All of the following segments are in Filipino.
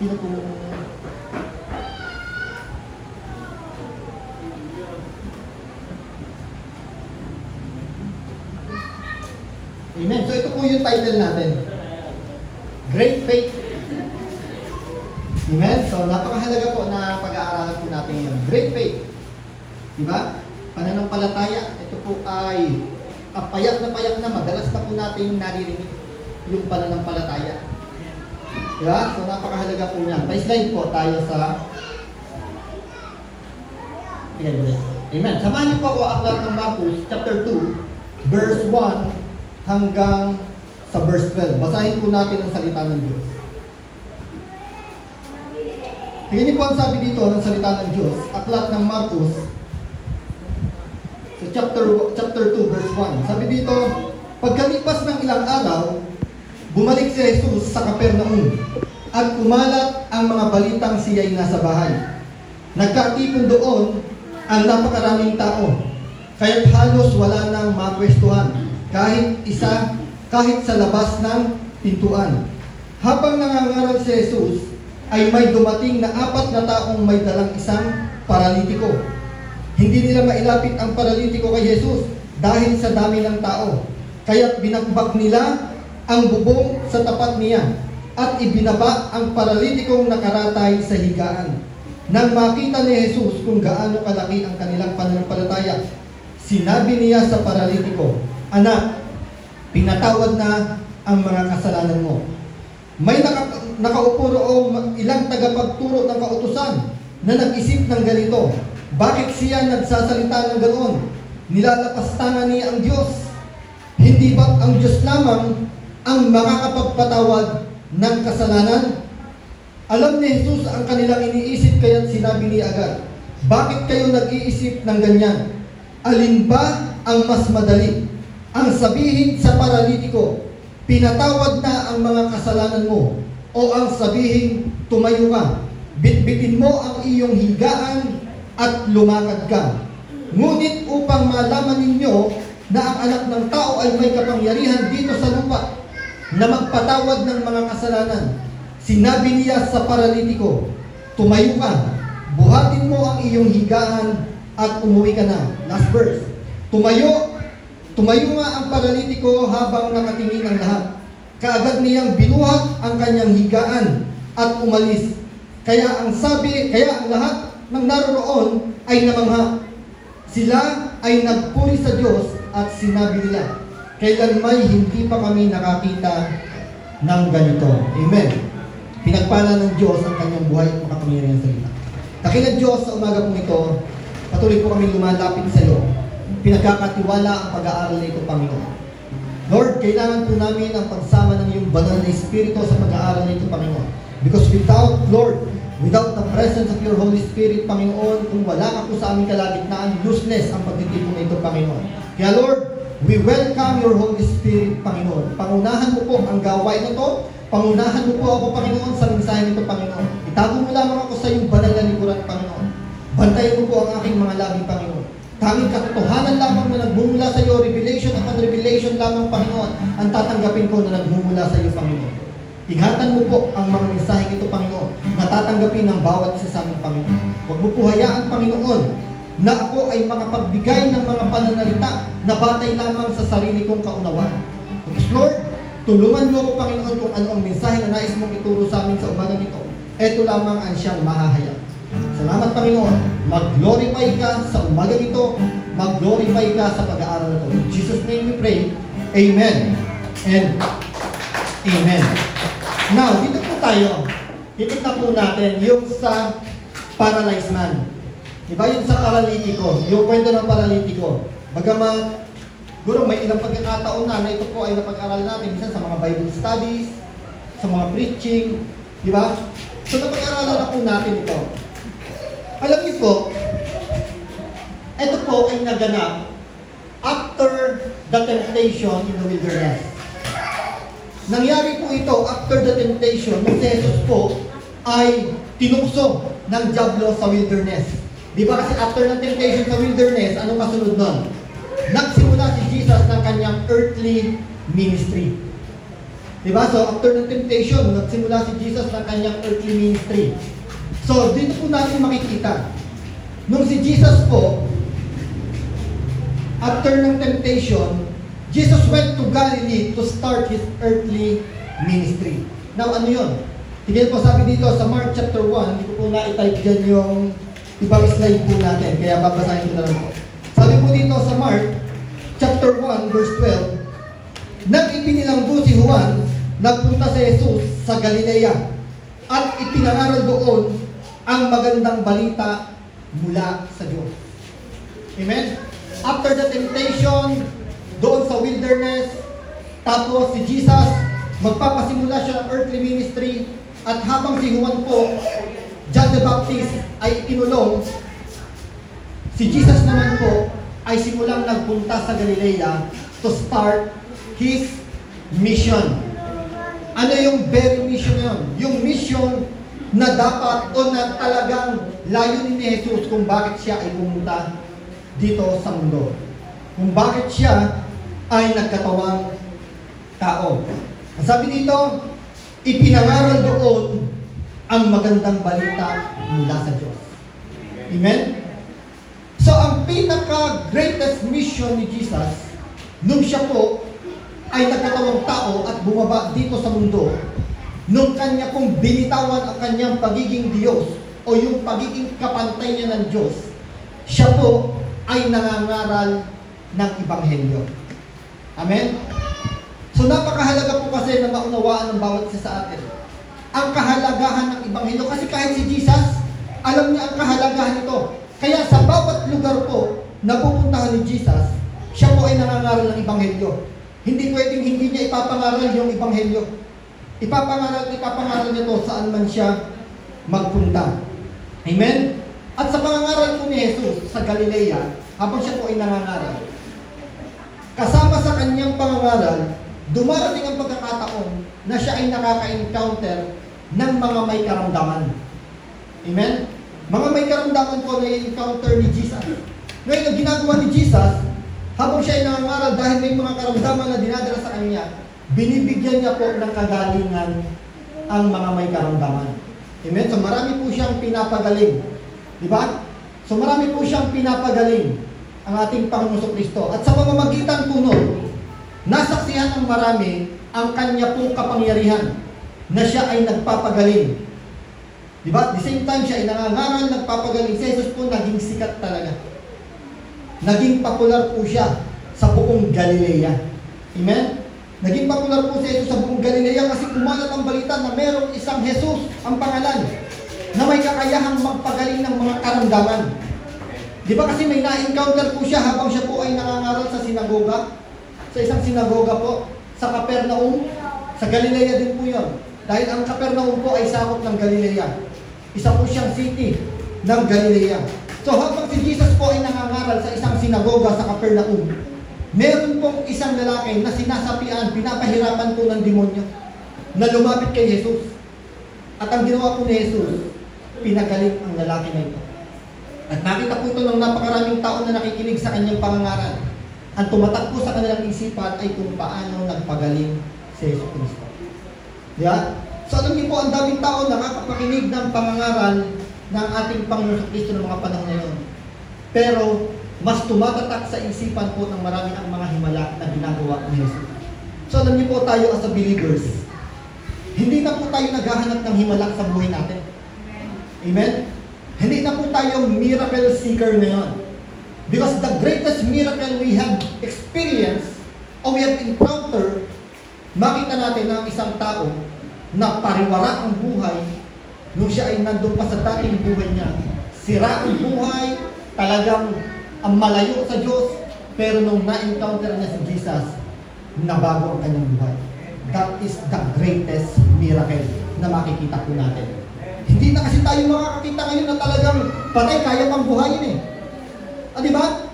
Sino po? Amen. So ito po yung title natin. Great Faith. Amen. So napakahalaga po na pag-aaralan po natin yun. Great Faith. Diba? Pananampalataya. Ito po ay payak na madalas na po natin naririnig yung pananampalataya. Diba? So napakahalaga po niyan. Pa-slide po tayo sa Amen. Samahan niyo po ako aklat ng Marcos chapter 2 verse 1 hanggang sa verse 12. Basahin po natin ang salita ng Diyos. Tingnan niyo po ang sabi dito ng salita ng Diyos, aklat ng Marcos sa chapter 2 verse 1. Sabi dito, pagkalipas ng ilang araw, bumalik si Jesus sa Capernaum at kumalat ang mga balitang siya'y nasa bahay. Nagkatipon doon ang napakaraming tao, kaya't halos wala nang mapwestuhan kahit sa labas ng pintuan. Habang nangangaral si Jesus, ay may dumating na 4 na taong may dalang isang paralitiko. Hindi nila mailapit ang paralitiko kay Jesus dahil sa dami ng tao, kaya't binakbak nila ang bubong sa tapat niya at ibinaba ang paralitikong nakaratay sa higaan. Nang makita ni Jesus kung gaano kalaki ang kanilang pananampalataya, sinabi niya sa paralitiko, "Anak, pinatawad na ang mga kasalanan mo." May nakaupo roong ilang tagapagturo ng kautusan na nag-isip ng ganito, bakit siya nagsasalita ng ganoon? Nilalapastangan niya ang Diyos. Hindi ba ang Diyos lamang ang makakapagpatawad ng kasalanan? Alam ni Jesus ang kanilang iniisip, kaya't sinabi niya agad, bakit kayo nag-iisip ng ganyan? Alin ba ang mas madali? Ang sabihin sa paralitiko, pinatawad na ang mga kasalanan mo, o ang sabihin, tumayo ka, bitbitin mo ang iyong higaan at lumakad ka. Ngunit upang malaman ninyo na ang anak ng tao ay may kapangyarihan dito sa lupa na magpatawad ng mga kasalanan, sinabi niya sa paralitiko, tumayo ka, buhatin mo ang iyong higaan at umuwi ka na. Last verse. Tumayo nga ang paralitiko habang nakatingin ang lahat. Kaagad niyang binuhat ang kanyang higaan at umalis. Kaya ang lahat ng naroroon ay namangha. Sila ay nagpuri sa Diyos at sinabi nila, kailan may hindi pa kami nakakita ng ganito. Amen. Pinagpala ng Diyos ang kanyang buhay at makapangyarihan salita. Dakilang Diyos, sa umaga po ito, patuloy po kami lumalapit sa iyo. Pinagkakatiwala ang pag-aaral na ito, Panginoon. Lord, kailangan po namin ang pagsama ng iyong banal na Espiritu sa pag-aaral na ito, Panginoon. Because without the presence of your Holy Spirit, Panginoon, kung wala ka po sa aming kalagitnaan, useless ang pagtitipon na ito, Panginoon. Kaya Lord, we welcome your Holy Spirit, Panginoon. Pangunahan mo po ang gawain na ito. Pangunahan mo po ako, Panginoon, sa mensahe nito, Panginoon. Itago mo lamang ako sa iyong banal na likuran, Panginoon. Bantayan mo po ang aking mga labi, Panginoon. Tanging katotohanan lamang na nagmumula sa iyo, revelation upon revelation lamang, Panginoon, ang tatanggapin ko na nagmumula sa iyo, Panginoon. Ingatan mo po ang mga mensahe ito, Panginoon, na tatanggapin ng bawat isa sa aming Panginoon. Huwag mo po hayaan, Panginoon, na ako ay makapagbigay ng mga pananalita na batay lamang sa sarili kong kaunawaan. Because Lord, tulungan mo ako, Panginoon, kung ano ang mensahe na nais mong ituro sa amin sa umagang ito. Ito lamang ang siyang mahahayag. Salamat, Panginoon. Mag-glorify ka sa umagang ito. Mag-glorify ka sa pag-aaral ito. In Jesus' name we pray. Amen. And Amen. Now, dito po tayo. Titignan po natin yung sa paralyzed man. Diba yung sa paralitiko? Yung kwento ng paralitiko. Bagamat siguro may ilang pagkakataon na ito po ay napag-aral natin minsan sa mga Bible studies, sa mga preaching, di ba? So napag-aralan na po natin ito. Alam niyo po, ito po ay naganap after the temptation in the wilderness. Nangyari po ito after the temptation nung si Jesus po ay tinukso ng dyablo sa wilderness. Di ba kasi after ng temptation sa wilderness, anong kasunod nun? Nagsimula si Jesus ng kanyang earthly ministry. Diba? So, after ng temptation, nagsimula si Jesus ng kanyang earthly ministry. So, dito po natin makikita. Nung si Jesus po, after ng temptation, Jesus went to Galilee to start his earthly ministry. Now, ano yun? Tingnan po sabi dito sa Mark chapter 1, hindi ko po na-type dyan yung ibang slide po natin, kaya babasahin ko na lang po. Sabi po dito sa Mark chapter 1, verse 12, nang ipinilanggo si Juan, nagpunta si Jesus sa Galilea at ipinangaral doon ang magandang balita mula sa Diyos. Amen? After the temptation, doon sa wilderness, tapos si Jesus, magpapasimula siya ng earthly ministry, at habang si Juan po, John the Baptist, ay ikinulong, si Jesus naman po, ay simulang nagpunta sa Galilea to start his mission. Ano yung very mission na yun? Yung mission na dapat o na talagang layunin ni Jesus kung bakit siya ay pumunta dito sa mundo. Kung bakit siya ay nagkatawang tao. Ang sabi dito, ipinangaral doon ang magandang balita mula sa Diyos. Amen? So, ang pinaka-greatest mission ni Jesus, nung siya po ay nagkatawang tao at bumaba dito sa mundo, nung kanya pong binitawan ang kanyang pagiging Diyos o yung pagiging kapantay niya ng Diyos, siya po ay nangangaral ng Ebanghelyo. Amen? So napakahalaga po kasi na maunawaan ng bawat isa sa atin ang kahalagahan ng Ebanghelyo, kasi kahit si Jesus, alam niya ang kahalagahan nito. Kaya sa bawat lugar po na pupuntahan ni Jesus, siya po ay nangangaral ng Ebanghelyo. Hindi pwedeng hindi niya ipapangaral yung Ebanghelyo. Ipapangaral niya to saan man siya magpunta. Amen? At sa pangangaral po ni Jesus sa Galilea, habang siya po ay nangangaral, kasama sa kanyang pangangaral, dumarating ang pagkakataon na siya ay nakaka-encounter ng mga may karamdaman. Amen? Mga may karamdaman po na i-encounter ni Jesus. Ngayon, ang ginagawa ni Jesus, habang siya ay nangangaral dahil may mga karamdaman na dinadala sa kanya, binibigyan niya po ng kagalingan ang mga may karamdaman. Amen? So marami po siyang pinapagaling. Di ba? So marami po siyang pinapagaling ang ating Panginoon Kristo. At sa pamamagitan po nun, nasaksihan ng marami ang kanya pong kapangyarihan na siya ay nagpapagaling. Di ba? At the same time, siya ay nangangaral, nagpapagaling. Si Jesus po naging sikat talaga. Naging popular po siya sa buong Galilea. Amen? Naging popular po si Jesus sa buong Galilea kasi kumalat ang balita na merong isang Jesus ang pangalan na may kakayahang magpagaling ng mga karamdaman. Di ba kasi may na-encounter po siya habang siya po ay nangangaral sa sinagoga, sa isang sinagoga po, sa Capernaum, sa Galilea din po yun. Dahil ang Capernaum po ay sakop ng Galilea. Isa po siyang city ng Galilea. So habang si Jesus po ay nangangaral sa isang sinagoga sa Capernaum, meron pong isang lalaki na sinasapian, pinapahirapan po ng demonyo na lumapit kay Jesus. At ang ginawa po ni Jesus, pinagaling ang lalaki na ito. At nakita po ito ng napakaraming tao na nakikinig sa kanyang pangangaral. Ang tumatak po sa kanilang isipan ay kung paano nagpagaling si Jesus Cristo. Yeah? So alam niyo po, ang daming tao nakakapakinig ng pangangaral ng ating Panginoon Kristo ng mga panahon na yun. Pero mas tumatatak sa isipan po ng marami ang mga himala na ginagawa ni Jesus. So alam niyo po, tayo as a believers, hindi na po tayo naghahanap ng himala sa buhay natin. Amen? Hindi na po tayo miracle seeker ngayon. Because the greatest miracle we have experienced o we have encountered, makita natin na isang tao na pariwara ang buhay nung siya ay nandun pa sa dating buhay niya. Sira ang buhay, talagang ang malayo sa Diyos, pero nung na-encounter niya si Jesus, nabago ang kanyang buhay. That is the greatest miracle na makikita po natin. Hindi na kasi tayo makakakita ngayon na talagang patay, kaya pang buhayin eh. Di ba?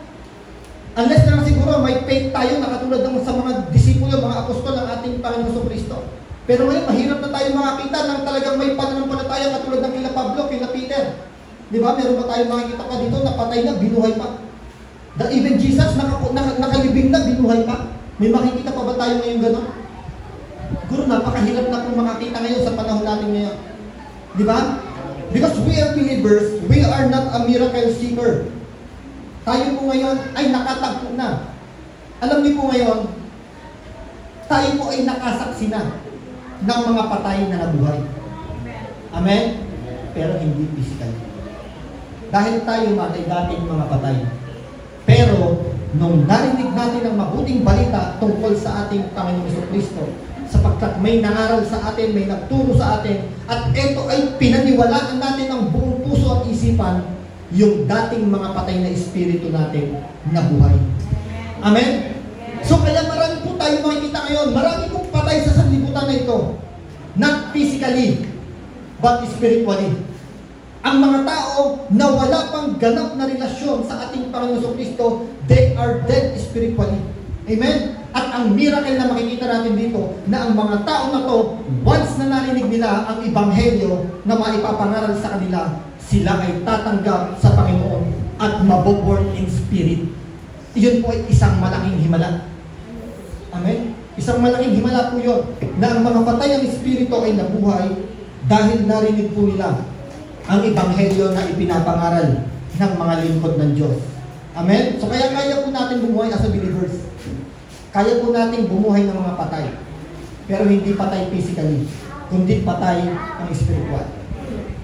Unless na lang siguro may faith tayo na katulad ng sa mga disipulo, mga apostol ng ating Panginoon Kristo. Pero ngayon, mahirap na tayo makakita ng talagang may pananampalataya katulad ng kila Pablo, kila Peter. Di ba? Meron ba tayo makikita pa dito na patay na, binuhay pa? That even Jesus, nakalibing na, binuhay pa? May makikita pa ba tayo ngayon gano'n? Siguro napakahirap na kung makakita ngayon sa panahon natin ngayon. Di ba? Because we are believers, we are not a miracle seeker. Tayo po ngayon ay nakatagpo na. Alam niyo po ngayon, tayo po ay nakasaksi na ng mga patay na nabuhay. Amen? Pero hindi physical. Dahil tayo man ay dating mga patay. Pero, nung narinig natin ang mabuting balita tungkol sa ating Panginoong Jesucristo, sapagkat may nangaral sa atin, may nagturo sa atin, at ito ay pinaniwalaan natin ng buong puso at isipan, yung dating mga patay na espiritu natin na buhay. Amen? So kaya marami po tayo makikita ngayon, marami pong patay sa sanlibutan na ito. Not physically, but spiritually. Ang mga tao na wala pang ganap na relasyon sa ating Panginoong Jesucristo, they are dead spiritually. Amen? At ang miracle na makikita natin dito, na ang mga tao na to, once na narinig nila ang ebanghelyo na maipapangaral sa kanila, sila ay tatanggap sa Panginoon at maboborn in spirit. Iyon po ay isang malaking himala. Amen? Isang malaking himala po yun, na ang mga patay ang espiritu ay nabuhay dahil narinig po nila ang ebanghelyo na ipinapangaral ng mga lingkod ng Diyos. Amen? So kaya po natin bumuhay as a believers. Kaya po natin bumuhay ng mga patay. Pero hindi patay physically, kundi patay ang spiritual.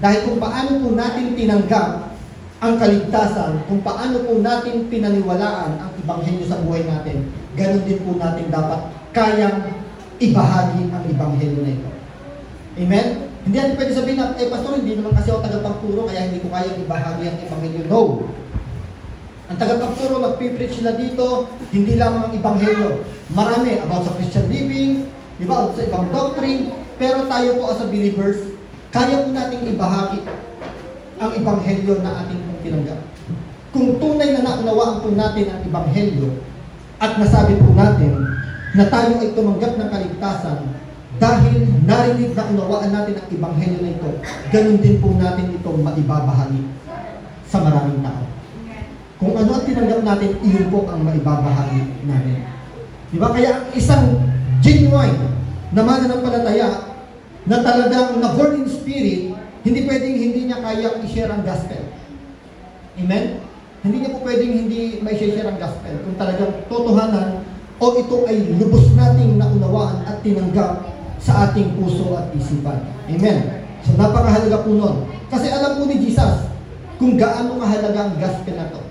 Dahil kung paano po natin tinanggap ang kaligtasan, kung paano po natin pinaniwalaan ang ebanghelyo sa buhay natin, ganun din po natin dapat kayang ibahagi ang ebanghelyo na ito. Amen? Hindi natin pwede sabihin na, pastor, hindi naman kasi ako tagapagturo, kaya hindi ko kayang ibahagi ang ebanghelyo. No. Ang tagapagturo, magpipreach sila dito, hindi lamang ang ebanghelyo. Marami about sa Christian living, di ba, sa ibang doctrine, pero tayo po as a believers, kaya po nating ibahagi ang ebanghelyo na ating tinanggap. Kung tunay na naunawaan po natin ang ebanghelyo at nasabi po natin na tayo ay tumanggap ng kaligtasan dahil narinig na unawaan natin ang ebanghelyo na ito, ganun din po natin ito maibabahagi sa maraming tao. Kung ano ang tinanggap natin, iyon po ang maibabahagi natin. Di ba? Kaya ang isang genuine na mananampalataya na talagang na-born in spirit, hindi pwedeng hindi niya kayang i-share ang gospel. Amen? Hindi niya po pwedeng hindi may share ang gospel kung talagang totohanan o ito ay lubos nating naunawaan at tinanggap sa ating puso at isipan. Amen? So napakahalaga po nun. Kasi alam po ni Jesus kung gaano kahalaga ang gospel na to.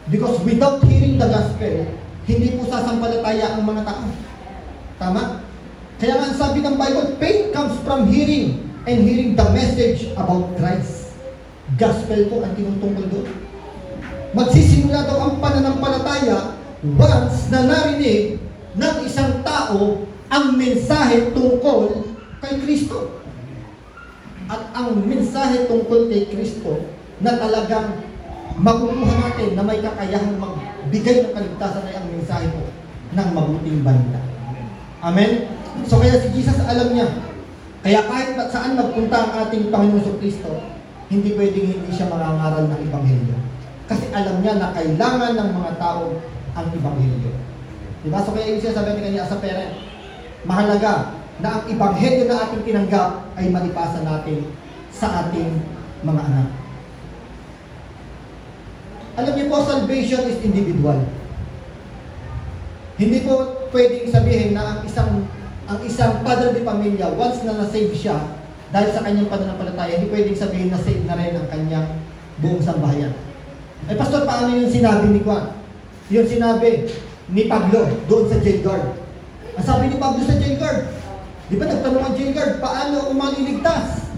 Because without hearing the gospel, hindi po sasampalataya ang mga tao. Tama? Kaya nga sabi ng Bible, faith comes from hearing and hearing the message about Christ. Gospel po ang tinutungkol doon. Magsisimula daw ang pananampalataya once na narinig ng isang tao ang mensahe tungkol kay Kristo. At ang mensahe tungkol kay Kristo na talagang makukuha natin na may kakayahang magbigay ng kaligtasan ay ang mensahe po ng mabuting balita. Amen? So kaya si Jesus alam niya, kaya kahit saan magpunta ang ating Panginoon Jesucristo, hindi pwedeng hindi siya mangangaral ng ebanghelyo. Kasi alam niya na kailangan ng mga tao ang ebanghelyo. Diba? So kaya yung siya sabi niya as a parent, mahalaga na ang ebanghelyo na ating tinanggap ay maipasa natin sa ating mga anak. Alam niyo po, salvation is individual. Hindi po pwedeng sabihin na ang isang padre de pamilya, once na na-save siya, dahil sa kanyang pananampalataya, hindi pwedeng sabihin na save na rin ang kanyang buong sambahayan. Eh, pastor, paano yung sinabi ni Juan? Yung sinabi ni Pablo doon sa jail guard. Ang sabi ni Pablo sa jail guard, di ba nagtanong ang jail guard, paano ako maliligtas?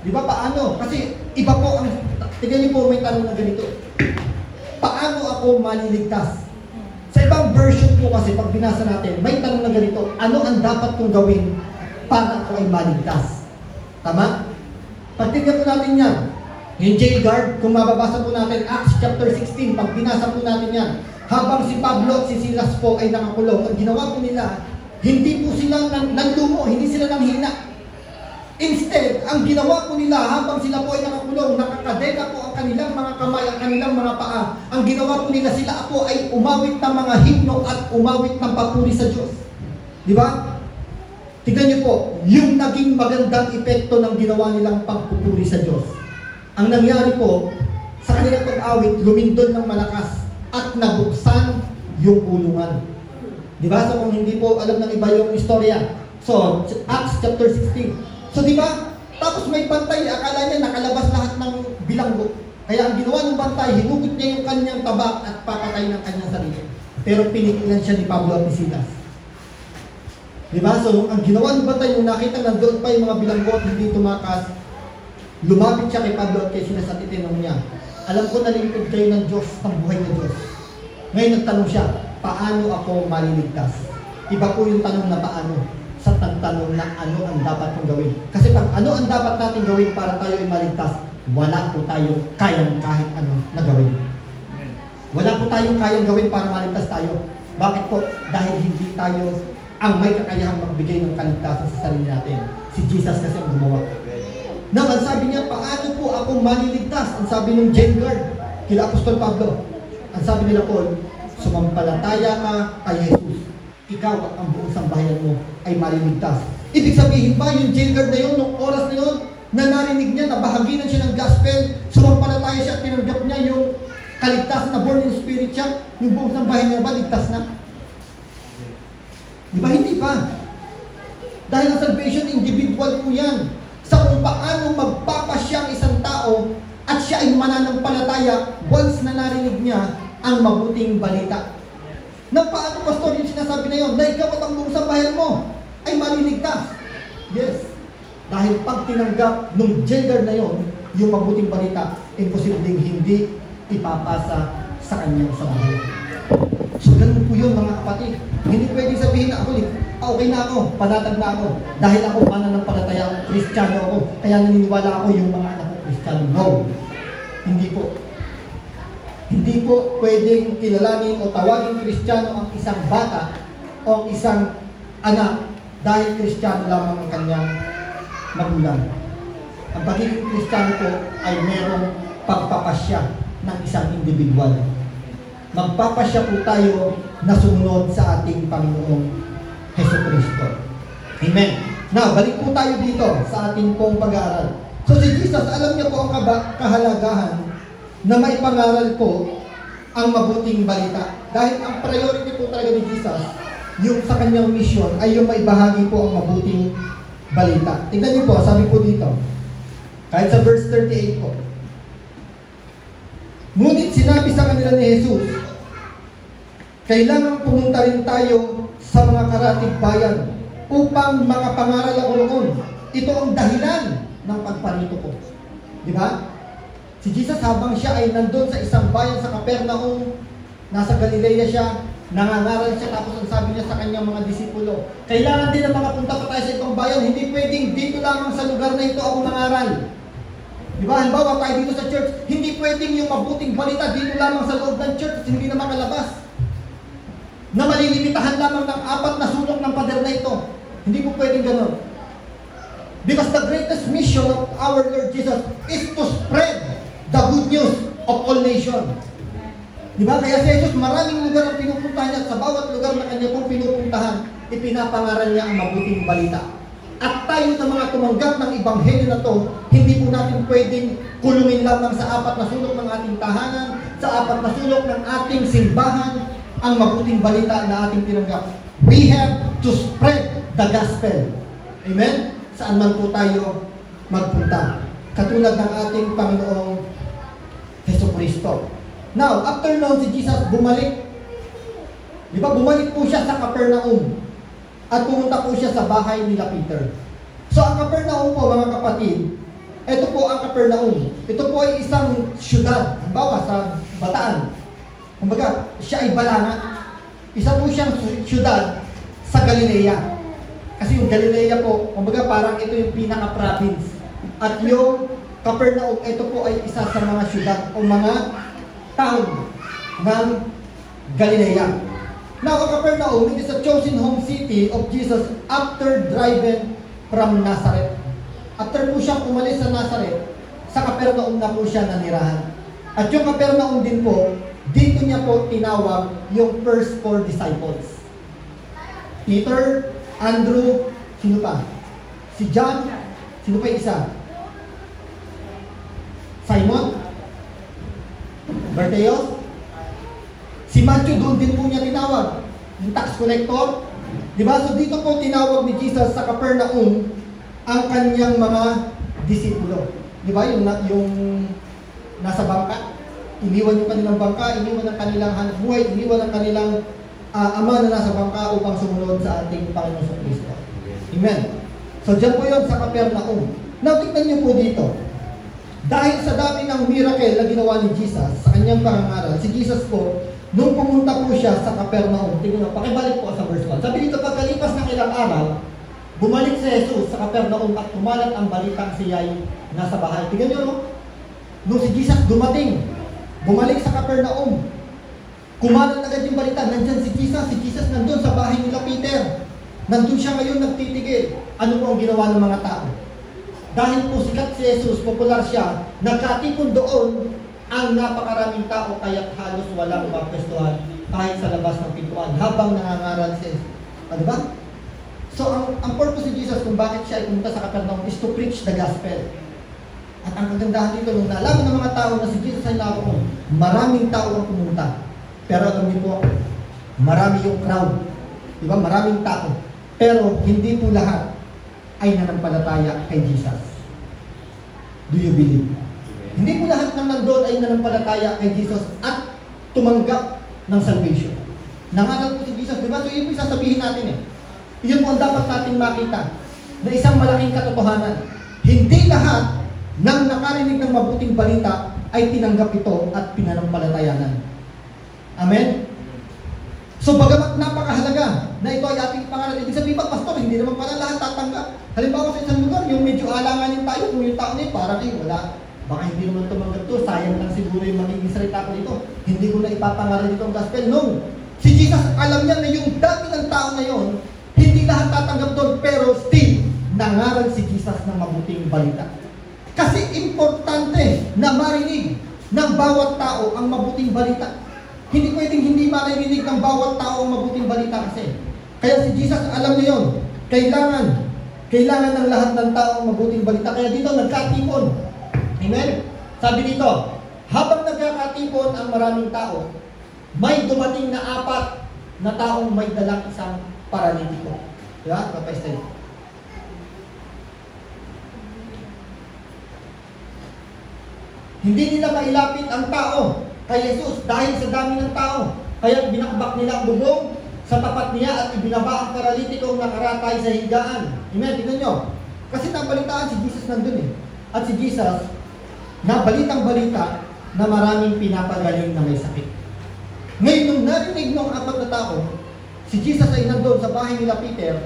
Di ba paano? Kasi iba po ang, tignan niyo po may tanong na ganito. Paano ako maliligtas? Sa ibang version po kasi, pag binasa natin, may tanong na ganito, ano ang dapat kong gawin para ako ay maligtas? Tama? Pagtingnan po natin yan. Yung jail guard, kung mababasa po natin, Acts chapter 16, pag binasa po natin yan, habang si Pablo at si Silas po ay nakakulong, ang ginawa po nila, hindi po sila naglumo, hindi sila nanghina. Instead, ang ginawa po nila habang sila po ay nakakulong, nakakadena po ang kanilang mga kamay, ang kanilang mga paa. Ang ginawa po nila, sila po ay umawit ng mga himno at umawit ng papuri sa Diyos. Di ba? Tignan niyo po, yung naging magandang epekto ng ginawa nilang pagpupuri sa Diyos. Ang nangyari po, sa kanilang pag-awit, lumindol ng malakas at nabuksan yung kulungan. Di ba? So kung hindi po alam ng iba yung istorya. So, Acts chapter 16. So di ba? Tapos may bantay, akala niya nakalabas lahat ng bilanggo. Kaya ang ginawa ng bantay, hinugot niya yung kanyang tabak at papatay ng kanyang sarili. Pero pinigilan siya ni Pablo at ni Silas. Di ba? So ang ginawa ng bantay, yung nakita nandoon pa yung mga bilanggo at hindi tumakas, lumapit siya kay Pablo at kay Silas at itinanong niya, alam ko nalingkod kayo ng Diyos, ng buhay na Diyos. Ngayon nagtanong siya, paano ako maliligtas? Iba po yung tanong na paano sa tanong na ano ang dapat kong gawin. Kasi pag ano ang dapat natin gawin para tayo ay maligtas, wala po tayong kayang kahit ano na gawin. Wala po tayong kayang gawin para maligtas tayo. Bakit po? Dahil hindi tayo ang may kakayahang magbigay ng kaligtasan sa sarili natin. Si Jesus kasi ang gumawa. Now, ang sabi niya, paano po ako maliligtas? Ang sabi ng Jail Guard, kila Apostol Pablo, ang sabi nila po, sumampalataya ka kay Jesus. Ikaw at ang buong sambahayan mo ay maliligtas. Ibig sabihin ba, yung jail guard na yun, nung oras na yun, na narinig niya, nabahaginan siya ng gospel, sumampalataya siya at tinanggap niya yung kaligtasan na born in spirit siya, yung buong sambahayan niya ba, ligtas na? Di ba? Hindi pa. Dahil ang salvation, individual po yan. Sa kung paano magpapasya ang isang tao at siya ay mananampalataya once na narinig niya ang mabuting balita. Na paano, pastor, yung sinasabi na yun, na ikaw at ang buong sambahayan mo ay maliligtas. Yes. Dahil pag tinanggap nung gender na yon, yung mabuting balita, imposibleng hindi ipapasa sa kanyang sambahayan. So, ganun po yun, mga kapatid. Hindi pwedeng sabihin na ako, okay na ako, panatag na ako. Dahil ako mananampalataya ako, Kristiyano ako, kaya naniniwala ako yung mga anak ko Kristiyano. No. Hindi po. Hindi po pwedeng kilalanin o tawagin Kristiyano ang isang bata o ang isang anak dahil Kristiyano lamang ang kanyang magulang. Ang pagiging Kristiyano po ay merong pagpapasya ng isang individual. Magpapasya po tayo na sumunod sa ating Panginoong Hesukristo. Amen. Now, balik po tayo dito sa ating pong pag-aaral. So si Jesus, alam niya po ang kahalagahan na may pangaral po ang mabuting balita. Dahil ang priority po talaga ni Jesus, yung sa kanyang mission, ay yung may bahagi po ang mabuting balita. Tignan niyo po, sabi po dito, kahit sa verse 38 po, ngunit sinabi sa kanila ni Jesus, kailangan pumunta rin tayo sa mga karatig bayan upang makapangaral ako roon. Ito ang dahilan ng pagparito ko. Di ba? Si Jesus habang siya ay nandun sa isang bayan sa Capernaum, nasa Galilea siya, nangangaral siya, tapos ang sabi niya sa kanyang mga disipulo, kailangan din na makapunta pa tayo sa ibang bayan, hindi pwedeng dito lamang sa lugar na ito ako mangaral. Di ba? Halimbawa tayo dito sa church, hindi pwedeng yung mabuting balita dito lamang sa loob ng church at hindi na makalabas. Na malilimitahan lamang ng 4 na sulok ng pader na ito. Hindi po pwedeng gano'n. Because the greatest mission of our Lord Jesus is to spread the good news of all nations. Di ba? Kaya si Jesus, maraming lugar ang pinupuntahan niya at sa bawat lugar na kanya pong pinupuntahan, ipinapangaral niya ang mabuting balita. At tayo na mga tumanggap ng Ebanghelyo na to, hindi po natin pwedeng kulungin lamang sa 4 na sulok ng ating tahanan, sa 4 na sulok ng ating simbahan, ang mabuting balita na ating tinanggap. We have to spread the gospel. Amen? Saan man po tayo magpunta. Katulad ng ating Panginoong Hesukristo. Now, after noon, si Jesus bumalik. Di ba? Bumalik po siya sa Capernaum. At pumunta po siya sa bahay nila Peter. So, ang Capernaum po, mga kapatid, ito po ang Capernaum. Ito po ay isang syudad. Halimbawa, sa Bataan. Kumbaga, siya ay balanga. Isa po siyang syudad sa Galilea. Kasi yung Galilea po, kumbaga parang ito yung pinaka-province. At yung Capernaum, ito po ay isa sa mga syudad o mga town ng Galilea. Now, ang Capernaum, it is a chosen home city of Jesus after driving from Nazareth. After po siyang umalis sa Nazareth, sa Capernaum na po siya nanirahan. At yung Capernaum din po, dito niya po tinawag yung first 4 disciples. Peter, Andrew, Sino pa? Si John? Sino pa yung isa? Simon? Bartimaeus? Si Matthew, doon din po niya tinawag. Yung tax collector. Diba? So dito po tinawag ni Jesus sa Capernaum ang kanyang mga disipulo. Diba? Yung nasa bangka. Iniwan yung kanilang bangka, iniwan ang kanilang hanap buhay, iniwan ang kanilang ama na nasa bangka upang sumunod sa ating Panginoon sa Kristo. Amen. So dyan po yun sa Capernaum. Now, tignan niyo po dito. Dahil sa dami ng miracle na ginawa ni Jesus sa kanyang pangangaral, si Jesus po, nung pumunta po siya sa Capernaum, tignan mo, pakibalik po sa verse 1. Sabi dito, pagkalipas ng ilang araw, bumalik si Jesus sa Capernaum at kumalat ang balitang siya'y nasa bahay. Tignan niyo, no? Nung si Jesus dumating, bumalik sa Capernaum, kumalat agad yung balita, nandyan si Jesus nandun sa bahay nila Peter. Nandun siya ngayon nagtitigil. Ano po ang ginawa ng mga tao? Dahil po sikat si Jesus, popular siya, nagkatipon doon ang napakaraming tao kaya't halos walang mapwestuhan kahit sa labas ng pintuan habang nangangaral si Jesus. Ano ba? So ang purpose ni Jesus kung bakit siya ay pumunta sa Capernaum is to preach the gospel. At ang kagandahan dito, nung nalaman ng mga tao na si Jesus ay naroon, maraming tao ang pumunta. Pero alam niyo po, marami yung crowd. Diba? Maraming tao. Pero hindi po lahat ay nanampalataya kay Jesus. Do you believe? Hindi po lahat ng nandun ay nanampalataya kay Jesus at tumanggap ng salvation. Nangaral po si Jesus, diba? So yun po sasabihin natin eh. Yun po ang dapat natin makita na isang malaking katotohanan. Hindi lahat nang nakarinig ng mabuting balita ay tinanggap ito at pinanampalatayanan. Amen? So bagamat napakahalaga na ito ay ating pangaral, ibig sabihin ba, pastor, hindi naman pala lahat tatanggap. Halimbawa sa isang lugar, yung medyo alanganin tayo, kung yung tao na parang wala, baka hindi naman tumanggap to, sayang lang siguro yung magiging salita ko dito. Hindi ko na ipapangaral dito ang gospel. No. Si Jesus, alam niya na yung dami ng tao na yon, hindi lahat tatanggap doon, pero still, nangaral si Jesus ng mabuting balita. Kasi importante na marinig ng bawat tao ang mabuting balita. Hindi pwedeng hindi marinig ng bawat tao ang mabuting balita kasi. Kaya si Jesus, alam niya yun. Kailangan ng lahat ng tao ang mabuting balita. Kaya dito nagkatipon. Amen? Sabi dito, habang nagkakatipon ang maraming tao, may dumating na 4 na taong may dalang isang paralitiko. Diba? Kapay-stay. Hindi nila mailapit ang tao kay Jesus dahil sa dami ng tao. Kaya binakbak nila ang bubong sa tapat niya at ibinaba ang paralitikong nakaratay sa higaan. Amen? Tignan nyo. Kasi nabalitaan si Jesus nandun eh. At si Jesus, nabalitang balita na maraming pinapagaling na may sakit. Ngayon, nung narinig ng 4 na tao, si Jesus ay nandun sa bahay nila Peter,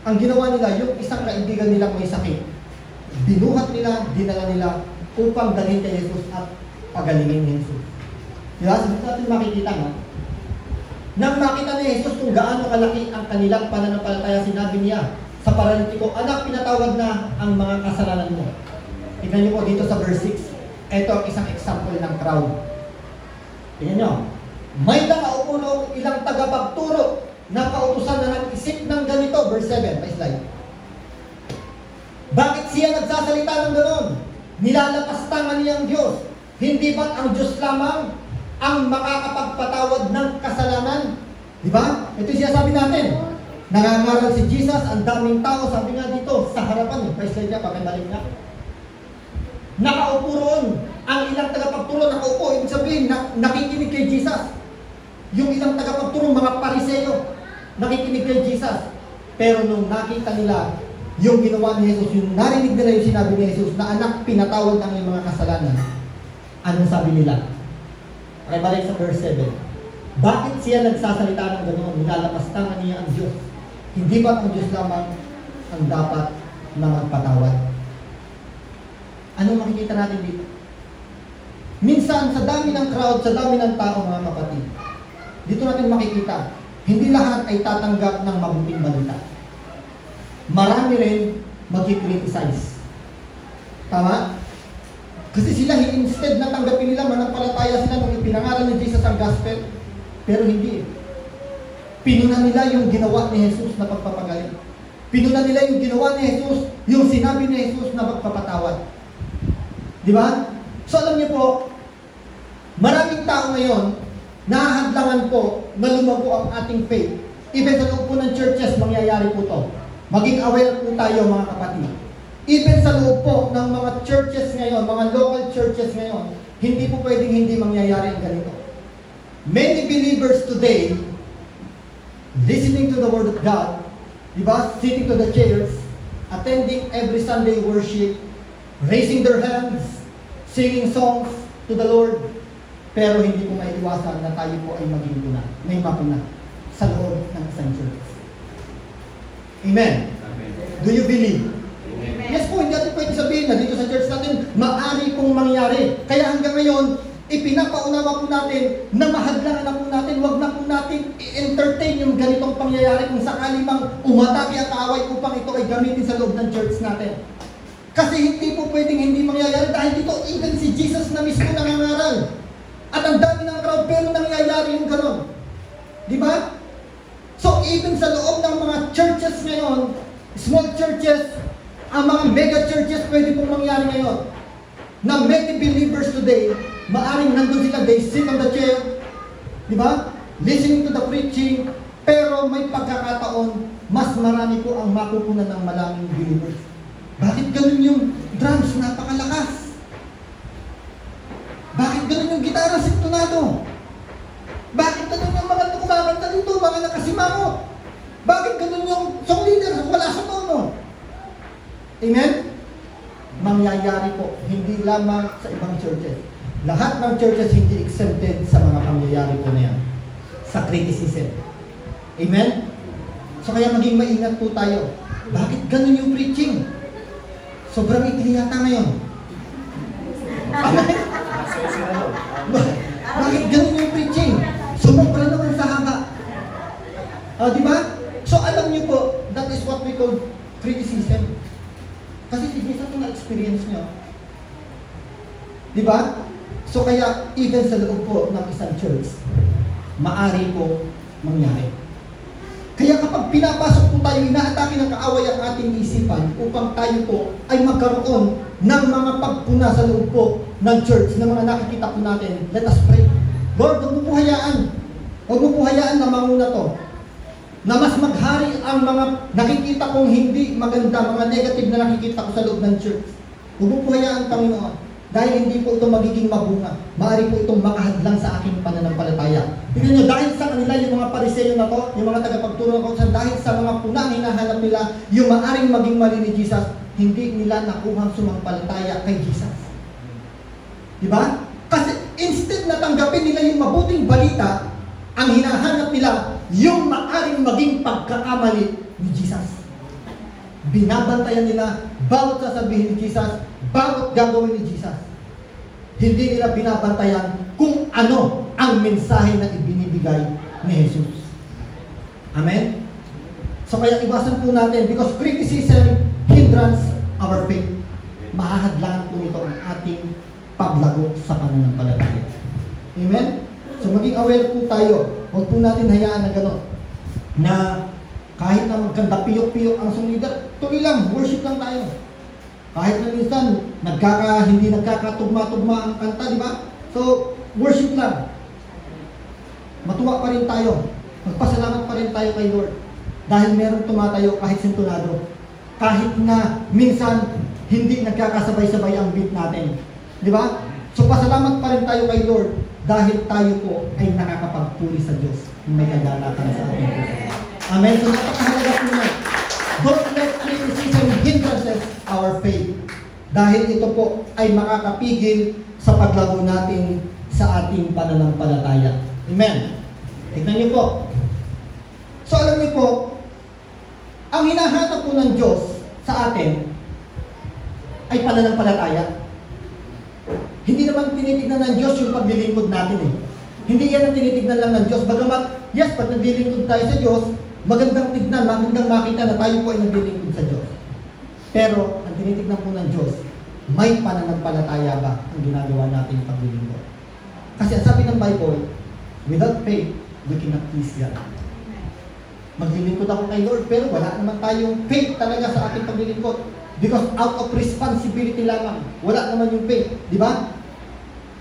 ang ginawa nila, yung isang kaibigan nilang may sakit, binuhat nila, dinala nila, upang dalhin kay Jesus at pagalingin ni Jesus. Diba? So, natin makikita nga. Nang makita ni Jesus kung gaano kalaki ang kanilang pananampalataya, sinabi niya sa paralitiko, anak, pinatawad na ang mga kasalanan mo. Tignan niyo po dito sa verse 6. Ito ang isang example ng crowd. Tignan niyo. May nakaupo ilang tagapagturo na kautusan na nag-isip ng ganito. Verse 7. May slide. Bakit siya nagsasalita ng gano'n? Nilalapastangan niya ang Diyos. Hindi ba't ang Diyos lamang ang makakapagpatawad ng kasalanan? Diba? Ito siya sabi natin. Nangangaral si Jesus, ang daming tao, sabi nga dito, sa harapan. Slide niya, pakibalik niya. Nakaupo roon. Ang ilang tagapagturo nakaupo. Ibig sabihin, nakikinig kay Jesus. Yung ilang tagapagturo, mga Pariseo, nakikinig kay Jesus. Pero nung nakita nila yung ginawa ni Jesus, yung narinig nila yung sinabi ni Jesus na anak, pinatawad ang iyong mga kasalanan. Anong sabi nila? Ay balik sa verse 7. Bakit siya nagsasalita ng ganoon? Nilalapastangan niya ang Diyos. Hindi ba ang Diyos lamang ang dapat na magpatawad? Anong makikita natin dito? Minsan, sa dami ng crowd, sa dami ng tao, mga kapatid, dito natin makikita, hindi lahat ay tatanggap ng mabuting balita. Marami rin mag-criticize. Tama? Kasi sila, instead na tanggapin nila, manampalataya sila nung ipinangaral ni Jesus ang gospel. Pero hindi. Pinuna nila yung ginawa ni Jesus na pagpapagaling. Pinuna nila yung ginawa ni Jesus, yung sinabi ni Jesus na magpapatawad. Di ba? So alam niyo po, maraming tao ngayon, nahahadlangan po na lumago ang ating faith. Even sa loob po ng churches, mangyayari po to. Maging aware po tayo mga kapatid. Even sa loob po ng mga churches ngayon, mga local churches ngayon, hindi po pwedeng hindi mangyayari ang ganito. Many believers today, listening to the Word of God, di ba? Sitting to the chairs, attending every Sunday worship, raising their hands, singing songs to the Lord, pero hindi po maiiwasan na tayo po ay maging puna, may mapuna sa loob ng isang church. Amen? Do you believe? Amen. Yes po, hindi natin pwede sabihin na dito sa church natin, maaari pong mangyari. Kaya hanggang ngayon, ipinapaunawa po natin na mahadlangan na po natin, wag na po natin i-entertain yung ganitong pangyayari kung sakali mang umatake at away upang ito ay gamitin sa loob ng church natin. Kasi hindi po pwedeng hindi mangyayari dahil dito even si Jesus na mismo nangangaral. At ang dami ng crowd pero nangyayari yung gano'n. Di ba? So even sa loob ng mga churches ngayon, small churches, ang mga mega churches pwede pong mangyari ngayon. Na many believers today, maaring nandun sila, they sit on the chair, di ba? Listening to the preaching, pero may pagkakataon, mas marami po ang makukunan ng maraming believers. Bakit ganun yung drums? Napakalakas. Bakit ganun yung gitara? Sintonado. Bakit ganun yung mga kumakanta dito? Mga nakasimangot. Bakit ganun yung song leader? Wala sa tono. Amen? Mangyayari po, hindi lamang sa ibang churches. Lahat ng churches hindi exempted sa mga pangyayari po na yan. Sa criticism. Amen? So kaya maging maingat po tayo. Bakit ganun yung preaching? Sobrang ikli yata ngayon. Bakit ganun yung preaching? Sumobra naman sa haba. Di ba? So alam niyo po, that is what we call criticism. Kasi si Jesus ang na-experience niyo. Di ba? So kaya even sa loob po ng isang church, maari po mangyari. Kaya kapag pinapasok po tayo, inaatake ng kaaway ang ating isipan upang tayo po ay magkaroon ng mga pagpuna sa loob po ng church, ng mga nakikita po natin. Let us pray. Lord, huwag mo po hayaan. Huwag mo po hayaan na manguna to. Na mas maghari ang mga nakikita kong hindi maganda, mga negative na nakikita ko sa loob ng church. Huwag mo po hayaan, Panginoon. Dahil hindi po ito magiging mabunga. Maaari po itong makahadlang sa aking pananampalataya. Tingnan nyo, dahil sa kanila yung mga pariseyo na to, yung mga tagapagturo ng kautusan, dahil sa mga puna ang hinahanap nila, yung maaring maging mali ni Jesus, hindi nila nakuhang sumampalataya kay Jesus. Diba? Kasi instead na tanggapin nila yung mabuting balita, ang hinahanap nila, yung maaring maging pagkakamali ni Jesus. Binabantayan nila bawat sasabihin ni Jesus, bawat gagawin ni Jesus. Hindi nila binabantayan kung ano ang mensahe na ibinibigay ni Jesus. Amen? So kaya iwasan po natin because criticism hindrance our faith. Mahahadlangan po nito ang ating paglago sa pananampalataya. Amen? So maging aware po tayo. Huwag po natin hayaan na gano'n. Na kahit na magkanda piyok-piyok ang song leader, tuloy lang, worship lang tayo. Kahit na minsan, hindi nagkakatugma-tugma ang kanta, di ba? So, worship lang. Matuwa pa rin tayo. Magpasalamat pa rin tayo kay Lord. Dahil meron tumatayo kahit sintonado. Kahit na minsan, hindi nagkakasabay-sabay ang beat natin. Di ba? So, pasalamat pa rin tayo kay Lord dahil tayo po ay nakakapagpuri sa Diyos. May kagalakan sa ating puso. Amen? So, napakahalaga po na. Don't let criticism hindrances our faith. Dahil ito po ay makakapigil sa paglago natin sa ating pananampalataya. Amen? Tignan niyo po. So alam niyo po, ang hinahanap po ng Diyos sa atin ay pananampalataya. Hindi naman tinitignan ng Diyos yung paglilingkod natin eh. Hindi yan ang tinitignan lang ng Diyos. Bagamat, yes, pag naglilingkod tayo sa Diyos, magandang tignan, magandang makita na tayo po ay naglilingkod sa Diyos. Pero, ang tinitignan po ng Diyos, may pananampalataya ba ang ginagawa natin paglilingkod? Kasi ang sabi ng Bible, without faith, we cannot please God. Maglilingkod ako kay Lord, pero wala naman tayong faith talaga sa ating paglilingkod. Because out of responsibility lamang, wala naman yung faith. Di ba?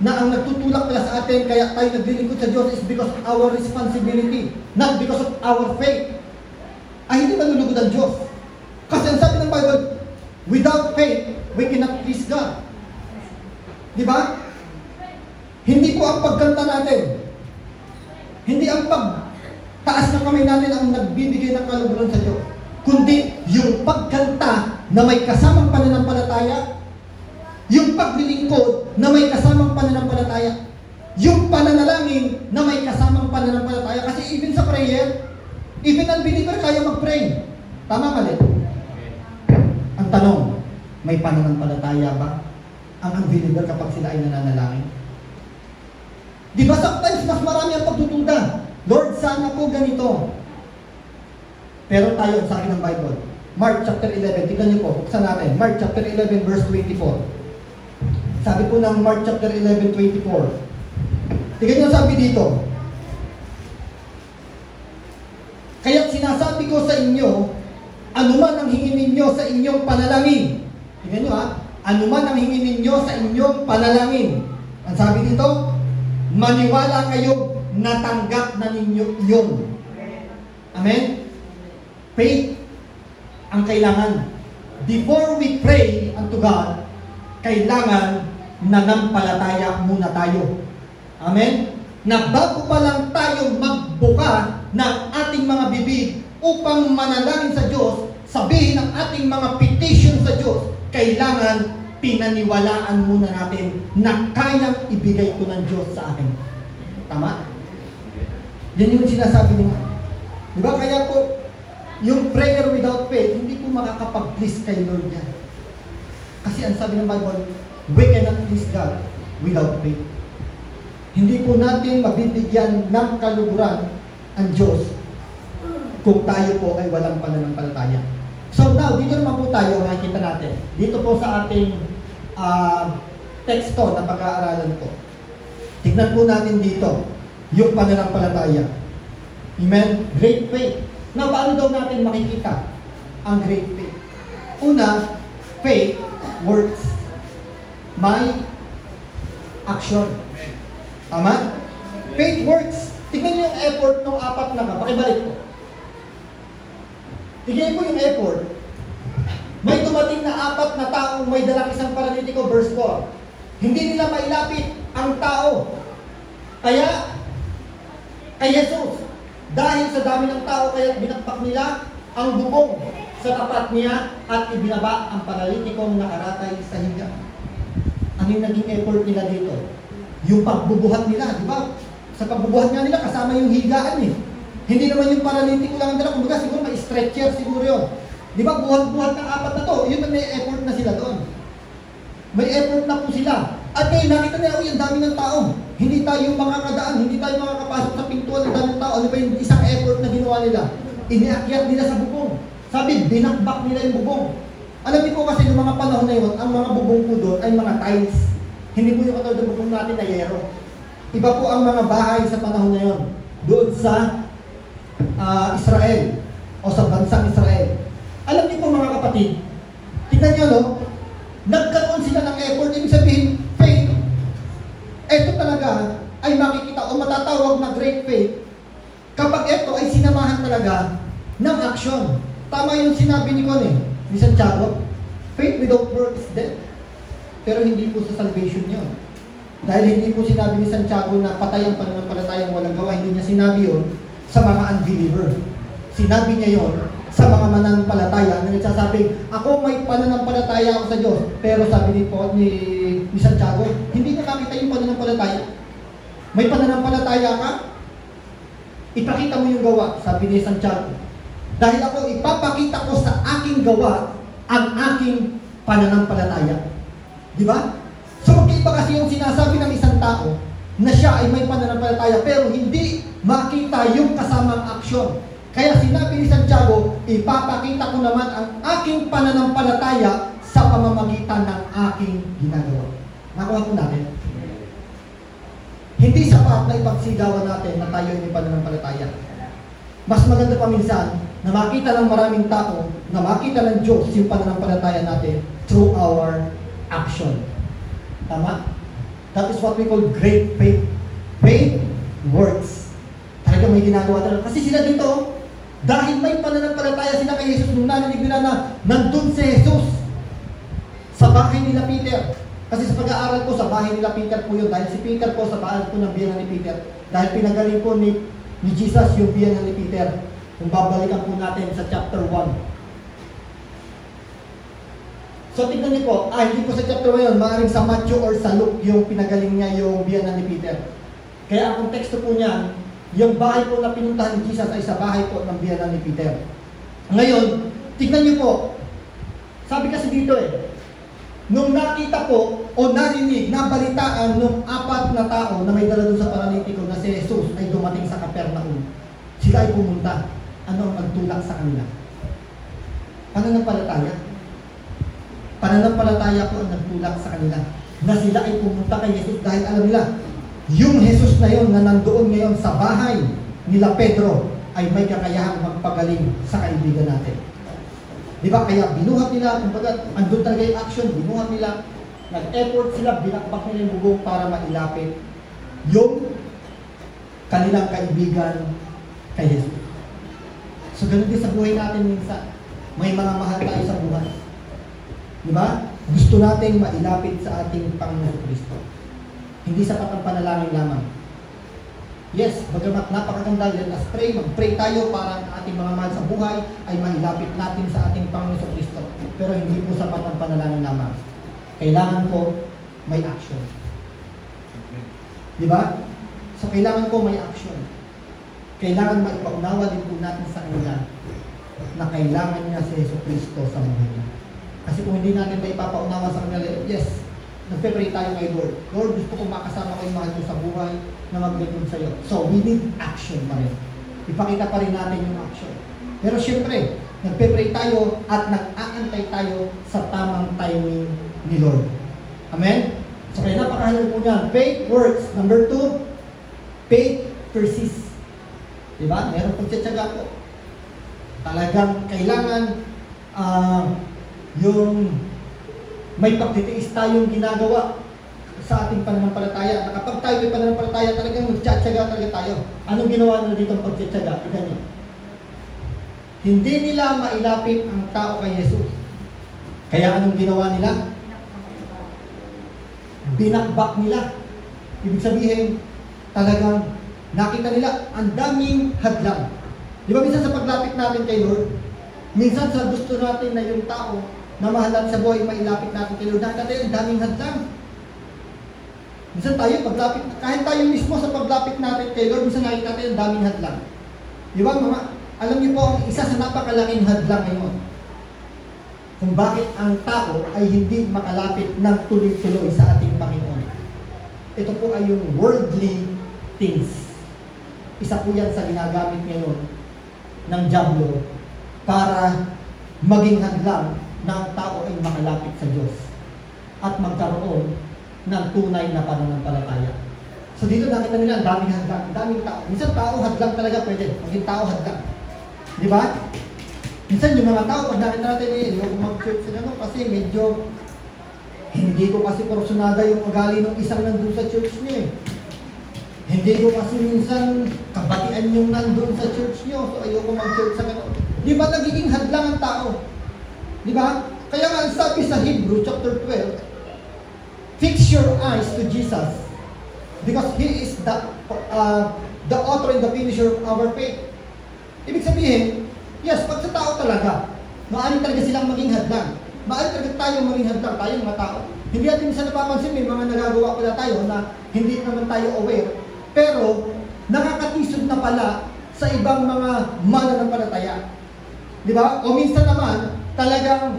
Na ang nagtutulak pala sa atin, kaya tayo naglilingkod sa Diyos is because of our responsibility, not because of our faith. Ay, hindi malulugod ang Diyos. Kasi ang sabi ng Bible, without faith, we cannot please God. Di ba? Hindi po ang pagkanta natin, hindi ang pagtaas ng kamay natin ang nagbibigay ng kaluguran sa Diyos, kundi yung pagkanta na may kasamang pananampalataya, yung paglilingkod na may kasamang pananampalataya, yung pananalangin na may kasamang pananampalataya. Kasi even sa prayer, even unbeliever kaya mag-pray. Tama mali? Ang tanong, may pananampalataya ba ang unbeliever kapag sila ay nananalangin? Di ba sometimes mas marami ang pagdududa? Lord, sana po ganito. Pero tayo, sabi ng Bible, Mark chapter 11, tignan niyo po, buksan natin. Mark chapter 11 verse 24. Sabi po ng Mark chapter 11, 24. Tignan niyo sabi dito. Kaya't sinasabi ko sa inyo, anuman ang hingin ninyo sa inyong panalangin. Tignan niyo anuman ang hingin ninyo sa inyong panalangin. Ang sabi dito, maniwala kayo, natanggap na ninyo yun. Amen? Faith ang kailangan. Before we pray unto God, kailangan nanampalataya muna tayo. Amen? Na bago pa lang tayo magbuka ng ating mga bibig upang manalangin sa Diyos, sabihin ang ating mga petition sa Diyos, kailangan pinaniwalaan muna natin na kayang ibigay ko ng Diyos sa akin. Tama? Yan yung sinasabi niya. Di ba? Kaya po, yung prayer without faith, hindi po makakapag-please kay Lord yan. Kasi ang sabi ng Bible, we cannot please God without faith. Hindi po natin mabibigyan ng kaluguran ang Diyos kung tayo po ay walang pananampalataya. So now, dito naman po tayo, makikita natin. Dito po sa ating teksto na pag-aaralan ko. Tignan po natin dito, yung pananampalataya. Amen? Great faith. Now, paano daw natin makikita ang great faith? Una, faith works. May action. Tama? Faith works. Tignan niyo yung effort ng apat na pakibalik ko. Tignan po yung effort. May dumating na apat na taong may dalang isang paralitiko, verse 4. Hindi nila mailapit ang tao. Kaya, kay Jesus, dahil sa dami ng tao, kaya binakpak nila ang bubong sa tapat niya at ibinaba ang paralitikong nakaratay sa higa. Ano yung naging effort nila dito? Yung pagbubuhat nila, di ba? Sa pagbubuhat nga nila, kasama yung higaan eh. Hindi naman yung paralitiko lang ang dala. Kumbaga, siguro may stretcher siguro yun. Di ba, buhat-buhat ng apat na to, yun may effort na sila doon. May effort na po sila. At ngayon, nakita nila, uy, ang dami ng tao. Hindi tayo makakadaan, hindi tayo makakapasok sa pintuan ng daming tao. Ano ba yung isang effort na ginawa nila? Iniakyat nila sa bubong. Sabi, binakbak nila yung bubong. Alam niyo po kasi noong mga panahon na yun, ang mga bubong po doon ay mga tiles. Hindi po yung katulad ng bubong natin na yero. Iba po ang mga bahay sa panahon na yun. Doon sa Israel o sa bansang Israel. Alam niyo po mga kapatid, tignan niyo no, nagkaroon sila ng effort, ibig sabihin, faith. Ito talaga ay makikita o matatawag na great faith kapag ito ay sinamahan talaga ng action. Tama yung sinabi ni ni Santiago, faith without works is dead. Pero hindi po sa salvation yun. Dahil hindi po sinabi ni Santiago na patay ang pananampalatayang walang gawa, hindi niya sinabi yun sa mga unbeliever. Sinabi niya yun sa mga mananampalataya na nagsasabing, ako may pananampalataya ako sa Diyos. Pero sabi ni Santiago, hindi niya makita yung pananampalataya. May pananampalataya ka, ipakita mo yung gawa, sabi ni Santiago. Dahil ako ipapakita ko sa aking gawa ang aking pananampalataya. Di ba? So magkaiba kasi yung sinasabi ng isang tao na siya ay may pananampalataya pero hindi makita yung kasamang aksyon. Kaya sinabi ni Santiago, ipapakita ko naman ang aking pananampalataya sa pamamagitan ng aking ginagawa. Nakuha po natin. Hindi sapat na ipagsigawan natin na tayo ay may pananampalataya. Mas maganda pa minsan na makita ng maraming tao, na makita ng Diyos yung pananampalataya natin through our action. Tama? That is what we call great faith. Faith works. Talaga may ginagawa talaga. Kasi sila dito, dahil may pananampalataya sila kay Jesus, nung narinig nila na nandun si Jesus sa bahay nila Peter. Kasi sa pag-aaral ko, sa bahay nila Peter po yun. Dahil si Peter po, sa bahay po ng biyanan ni Peter. Dahil pinagaling po ni Jesus yung biyanan ni Peter. Kung babalikan po natin sa chapter 1. So tignan niyo po, hindi po sa chapter 1 yun, maaaring sa Matthew or sa Luke yung pinagaling niya yung biyanan ni Peter. Kaya ang konteksto po niyan, yung bahay po na pinuntahan ni Jesus ay sa bahay po ng biyanan ni Peter. Ngayon, tignan niyo po, sabi kasi dito nung nakita po o narinig, nabalitaan nung 4 na tao na may dala doon sa paralitiko na si Jesus ay dumating sa Capernaum, sila ay pumunta. Ano ang nagtulak sa kanila? Pananampalataya. Pananampalataya po ang nagtulak sa kanila na sila ay pumunta kay Jesus dahil alam nila, yung Jesus na yon na nandoon ngayon sa bahay nila Pedro ay may kakayahang magpagaling sa kaibigan natin. Di ba? Kaya binuhat nila, kumbaga, andun talaga yung action, binuhat nila, nag-effort sila, binakbak nila yung bubong para mailapit yung kanilang kaibigan kay Jesus. So, ganun din sa buhay natin minsan. May mga mahal tayo sa buhay. Di ba? Gusto nating mailapit sa ating Panginoon Kristo. Hindi sapat ang panalangin lamang. Yes, bagamat napakaganda, let us pray, mag-pray tayo para ang ating mga mahal sa buhay ay mailapit natin sa ating Panginoon Kristo. Pero hindi po sapat ang panalangin lamang. Kailangan po may action. Di ba? So kailangan po may action. Kailangan maipaunawa din po natin sa kanila na kailangan niya si Yesu Kristo sa buhay niya. Kasi kung hindi natin maipapaunawa sa kanila, yes, nagpe-pray tayo kay Lord. Lord, gusto ko makasama ko yung mahal mo sa buhay na maglingkod sa iyo. So, we need action pa rin. Ipakita pa rin natin yung action. Pero syempre, nagpe-pray tayo at nag-aantay tayo sa tamang timing ni Lord. Amen? So, kaya napakahalaga po niyan. Faith works. Number 2, faith persists. Diba? Meron pagtsatsaga po. Talagang kailangan yung may pagtitiis tayong ginagawa sa ating pananampalataya. Na kapag tayo may pananampalataya, talagang magtsatsaga talaga tayo. Anong ginawa nila dito ang pagtsatsaga? Tignan niyo. Hindi nila mailapit ang tao kay Jesus. Kaya anong ginawa nila? Binakbak nila. Ibig sabihin, talagang nakita nila ang daming hadlang. Di ba minsan sa paglapit natin kay Lord, minsan sa gusto natin na yung tao na mahalan sa buhay, mailapit natin kay Lord, nakita tayo ang daming hadlang. Minsan tayo, paglapit, kahit tayo mismo sa paglapit natin kay Lord, minsan nakita tayo ang daming hadlang. Di ba mga, alam niyo po, ang isa sa napakalaking hadlang ngayon, kung bakit ang tao ay hindi makalapit ng tuloy-tuloy sa ating Panginoon. Ito po ay yung worldly things. Isa po yan sa ginagamit ngayon ng dyablo para maging hadlang na ang tao ay makalapit sa Diyos at magkaroon ng tunay na pananampalataya. So dito nakita nila ang daming hadlang, ang daming tao. Minsan tao hadlang talaga pwede, maging tao hadlang. Di ba? Minsan yung mga tao, pag nakita natin yung mag-church sa gano'n kasi medyo hindi ko kasi porsyonada yung ugali ng isang nandun sa church niyo Hindi ko kasi minsan kabatian yung nandun sa church niyo, so ayoko mag-church sa gano'n. Di ba nagiging hadlang ang tao? Di ba? Kaya nga sabi sa Hebrew chapter 12, fix your eyes to Jesus because He is the author and the finisher of our faith. Ibig sabihin, yes, pag sa tao talaga, maaari talaga silang maging hadlang. Maaari talaga tayong maging hadlang, tayong mga tao. Hindi natin minsan napapansin, may mga nagagawa pala tayo na hindi naman tayo aware. Pero, nakakatisod na pala sa ibang mga mananampalataya. Di ba? O minsan naman, talagang,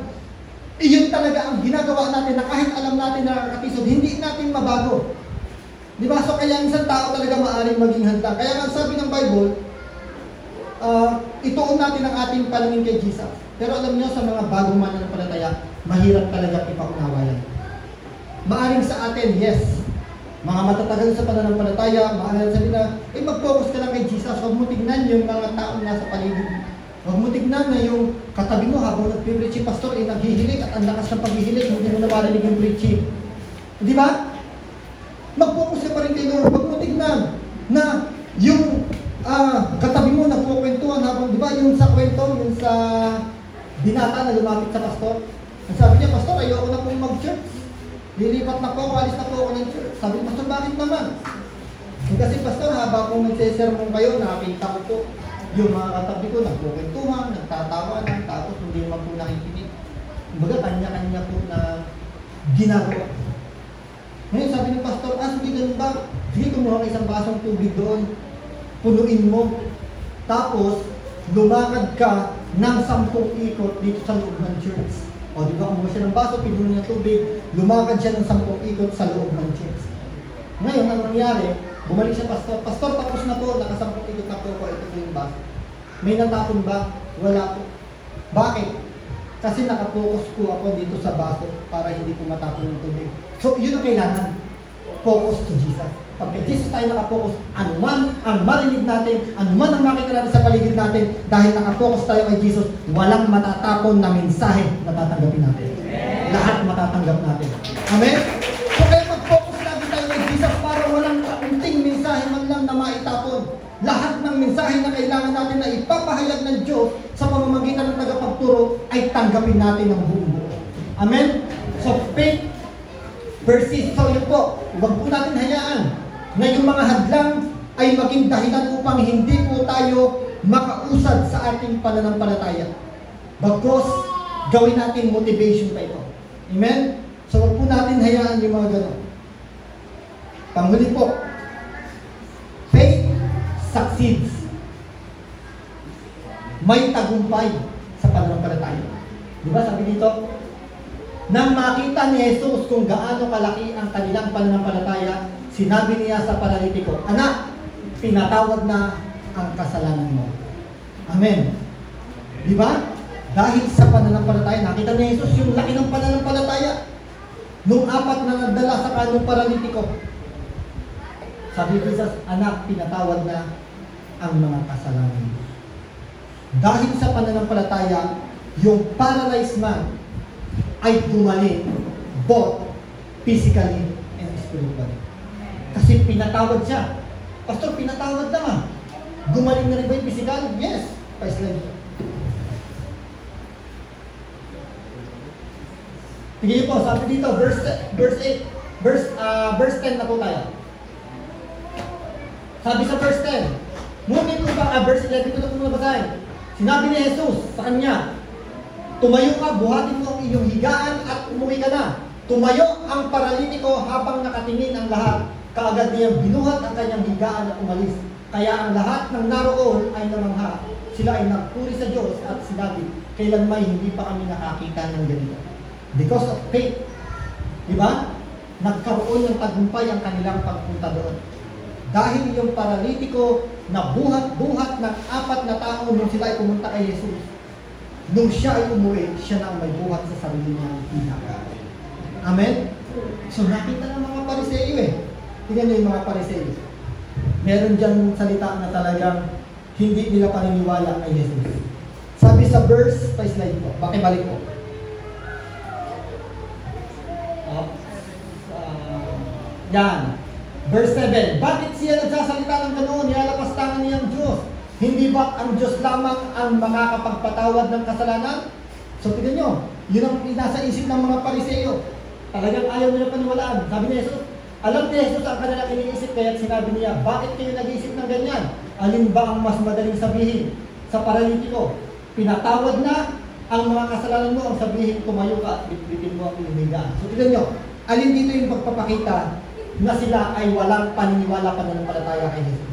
iyon talaga ang ginagawa natin na kahit alam natin na nakakatisod, hindi natin mabago. Di ba? So, kaya minsan tao talaga maaaring maging handa. Kaya nga sabi ng Bible, ituon natin ang ating paningin kay Jesus. Pero alam niyo, sa mga bagong mananampalataya, mahirap talaga ipaunawa yan. Maaring sa atin, yes, Mga matatagal sa pananampalataya, maaari sabi na, mag-focus ka lang kay Jesus. Huwag mo tignan yung mga taong nasa paligid mo. Huwag mo tignan na yung katabi mo habang nag-preach si pastor, naghihilig at ang lakas ng paghihilig, hindi mo na marinig yung preaching. Di ba? Mag-focus ka pa rin kay Lord. Huwag mo tignan na yung katabi mo nagkukwentuhan habang, di ba, yung sa kwento, yung sa binata na lumapit sa pastor. Ang sabi niya, pastor, ayoko na pong mag-church. Lilipat na po ako, alis na po ako ng church. Sabi ni pastor, bakit naman? Kasi pastor, habang kung nagsesermon kayo, nakakita ko po yung mga katabi ko, nagkukwentuhan, nagtatawanan, tapos hindi naman po nakikinig. Kumbaga, kanya-kanya po na ginagawa. Ngayon, sabi ni pastor, sige ganun ba? Sige, kumuha ka isang basong tubig doon, punuin mo, tapos lumakad ka ng 10 ikot dito sa loob ng church. O di ba, kumuha siya ng baso, pinuno niya tubig, lumakad siya ng 10 ikot sa loob ng church. Ngayon, ang nangyari, bumalik siya pastor, pastor, tapos na po, naka-10 ikot na po ako, ito po yung baso. May natapon ba? Wala po. Bakit? Kasi nakapokus po ako dito sa baso para hindi po matapon yung tubig. So, yun ang kailangan. Focus to Jesus. Pag kay Jesus tayo nakapokus, anuman ang marinig natin, anuman ang makita natin sa paligid natin, dahil nakapokus tayo kay Jesus, walang matatapon na mensahe na tatanggapin natin. Lahat matatanggap natin. Amen? So, kaya mag-focus lagi tayo kay Jesus para walang kaunting mensahe man lang na maitapon. Lahat ng mensahe na kailangan natin na ipapahayag ng Diyos sa pamamagitan ng tagapagturo ay tanggapin natin ng buong buo. Amen? So, faith persist. So, yun po, huwag po natin hayaan na yung mga hadlang ay maging dahilan upang hindi po tayo makausad sa ating pananampalataya. Bagkus, gawin natin motivation pa ito. Amen? So, huwag po natin hayaan yung mga gano'n. Panghuli po, faith succeeds. May tagumpay sa pananampalataya. Di ba sabi dito? Nang makita ni Jesus kung gaano kalaki ang kanilang pananampalataya, sinabi niya sa paralitiko, anak, pinatawad na ang kasalanan mo. Amen. Di ba? Dahil sa pananampalataya, nakita ni Jesus yung laki ng pananampalataya. Nung 4 na nagdala sa kanong paralitiko, sabi ni Jesus, anak, pinatawad na ang mga kasalanan mo. Dahil sa pananampalataya, yung paralyzed man ay gumaling both physically and spiritually. Kasi pinatawad siya. Pastor, pinatawad na nga. Gumaling na rin ba yung physical? Yes. Pa-slide. Tingnan po, sabi dito, verse 8, verse 10 na po tayo. Sabi sa verse 10, ngunit upang, verse 11 ko na po nabasahin. Sinabi ni Jesus sa kanya, tumayo ka, buhatin mo ang iyong higaan at umuwi ka na. Tumayo ang paralitiko habang nakatingin ang lahat. Kaagad niyang binuhat ang kanyang higaan at umalis. Kaya ang lahat ng naroon ay namangha. Sila ay nagpuri sa Diyos at sinabi, kailan may hindi pa kami nakakita ng ganito. Because of faith. Diba? Nagkaroon ng tagumpay ang kanilang pagpunta doon. Dahil yung paralitiko na buhat-buhat ng 4 na tao nung sila ay pumunta kay Jesus. Nung siya ay umuwi, siya na ang may buhat sa sarili niya ng pinaka. Amen? So nakita ng mga Pariseo Tingnan niyo yung mga Pariseo. Meron dyan salita na talagang hindi nila paniniwala kay Jesus. Sabi sa verse, pa-slide po, bakibalik po. Yan. Verse 7, bakit siya nagsasalita ng ganoon? Nilalapastangan niya ang Diyos. Hindi ba ang Diyos lamang ang makakapagpatawad ng kasalanan? So tignan nyo, yun ang nasa isip ng mga Pariseo. Talagang ayaw nila paniwalaan. Sabi ni Jesus, alam ni Jesus ang kanilang iniisip, kaya sinabi niya, bakit kayo nag-iisip ng ganyan? Alin ba ang mas madaling sabihin sa paralitiko? Pinatawad na ang mga kasalanan mo, ang sabihin, tumayo ka at bitbitin mo ang iyong higaan. So tignan nyo, alin dito yung pagpapakita na sila ay walang paniniwala pananampalataya kay Jesus?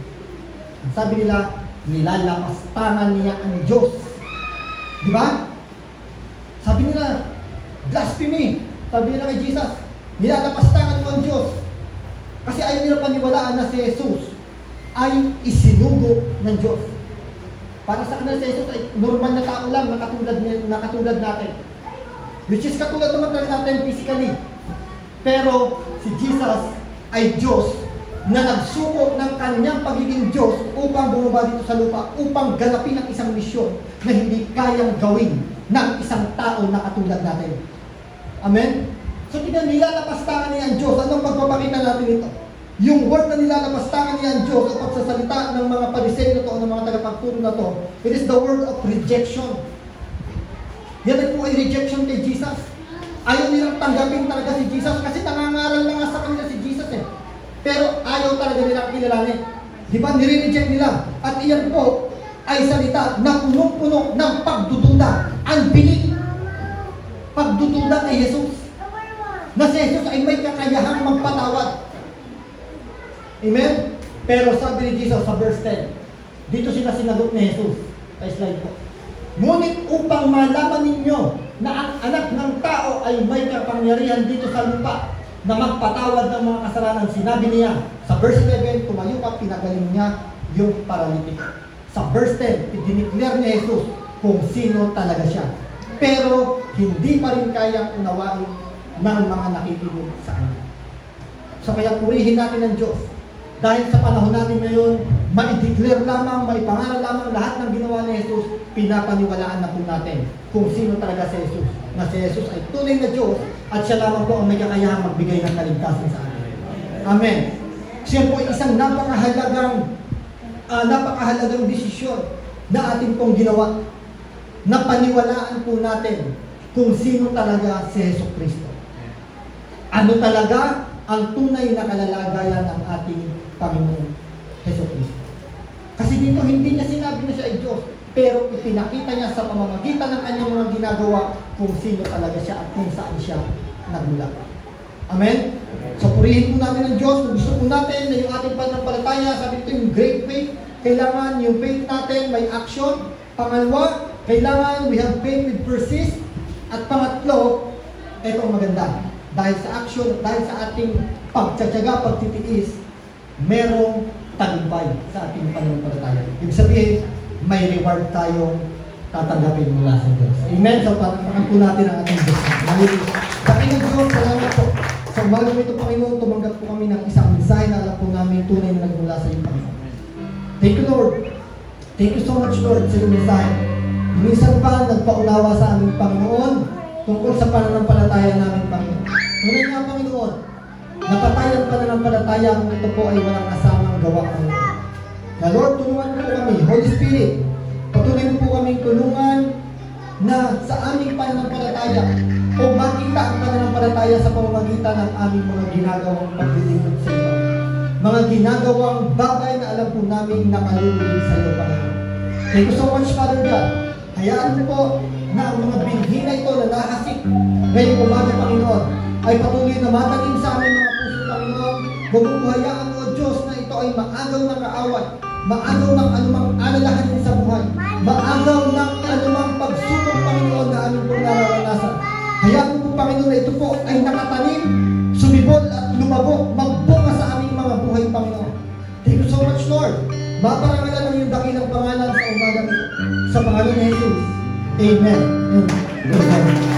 Sabi nila, nilalapastangan niya ang Diyos. Di ba? Sabi nila, blasphemy. Sabi nila kay Jesus, nilalapastangan mo ang Diyos. Kasi ayaw nila paniwalaan na si Jesus ay isinugo ng Diyos. Para sa kanila si Jesus ay normal na tao lang, nakatulad natin. Which is katulad naman talaga natin physically. Pero si Jesus, ay Diyos na nagsuko ng kanyang pagiging Diyos upang bumaba dito sa lupa, upang ganapin ang isang misyon na hindi kayang gawin ng isang tao na katulad natin. Amen? So, nilalapastangan niya ang Diyos. Anong pagpapakita natin ito? Yung word na nilalapastangan niya ang Diyos at pagsasalita ng mga pariseo na to, ng mga tagapagturo na to, it is the word of rejection. Yan po ay rejection kay Jesus. Ayaw nilang tanggapin talaga si Jesus kasi nangangaral na nga sa kanila si Jesus eh. Pero ayaw talaga nilang kilalanin. Di ba? Nire-reject nila. At iyan po ay salita na punong-puno ng pagdududa. Unbelief. Pagdududa kay Jesus. Na si Jesus ay may kakayahang magpatawad. Amen? Pero sabi ni Jesus sa verse 10, dito sila sinagot ni Jesus. Ay slide po. Ngunit upang malaman ninyo na ang anak ng tao ay may kapangyarihan dito sa lupa na magpatawad ng mga kasalanan, sinabi niya sa verse 11, tumayo ka, pinagaling niya yung paralytic. Sa verse 10, dineclare ni Jesus kung sino talaga siya. Pero hindi pa rin kayang unawain ng mga nakikinig sa kanya. So kaya purihin natin ang Diyos. Dahil sa panahon natin ngayon, ma-declare lamang, maipangaral lamang lahat ng ginawa ni Jesus, pinapaniwalaan na po natin kung sino talaga si Jesus. Na si Jesus ay tunay na Diyos at siya lamang po ang may kakayahang magbigay ng kaligtasan sa atin. Amen. Siya po ay isang napakahalagang desisyon na ating pong ginawa na paniwalaan po natin kung sino talaga si Jesus Kristo. Ano talaga ang tunay na kalalagayan ng ating Panginoon Jesus Kristo. Kasi dito hindi niya sinabi na siya ay Diyos, pero ipinakita niya sa pamamagitan ng kanyang mga ginagawa kung sino talaga siya at kung saan siya nagmula. Amen? So purihin po natin ang Diyos. Kung gusto po natin na yung ating pananampalataya, sabi ito yung great faith, kailangan yung faith natin may action. Pangalawa, kailangan we have faith with persist. At pangatlo, ito ang maganda. Dahil sa action, dahil sa ating pagtsatsaga, pagtitiis, merong tagumpay sa ating pananampalataya. Ibig sabihin, may reward tayong tatanggapin mula sa Diyos. Amen? So, pagpakan po natin ang ating Diyos. Panginoon Diyos, salamat po. Sa umaga ito, Panginoon, tumanggap po kami ng isang mensahe na alam po namin tunay na nagmula sa iyo, Panginoon. Thank you, Lord. Thank you so much, Lord, sa iyong mensahe. Minsan pa, nagpaunawa sa aming Panginoon tungkol sa pananampalataya namin, Panginoon. Tunay nga, Panginoon, napatay ang pananampalataya kung ito po ay walang kasamang gawa, Panginoon. Na Lord, tulungan mo po kami, Holy Spirit, patuloy mo po kaming tulungan na sa aming pananampalataya o makita ang pananampalataya sa pamamagitan ng aming mga ginagawang paglilingkod sa iyo. Mga ginagawang bagay na alam po namin nakalulugin sa iyo, Panginoon. Thank you so much, Father God. Hayaan mo po na ang mga binhi na ito na nahasik ngayong umaga, Panginoon, ay patuloy na matanim sa aming mga puso, Panginoon. Huwag o Diyos na ito ay maagaw ng kaaway, maagaw ng anumang alalahanin sa buhay, maagaw ng anumang pagsubok, Panginoon, na aming pong nararanasan. Hayaan mo po, Panginoon, na ito po ay nakatanim, sumibol at lumabok, magbunga sa aming mga buhay, Panginoon. Thank you so much, Lord. Maparangalan ng iyong dakilang pangalan sa umaga nito. Sa pangalan ni Jesus. Amen. Amen.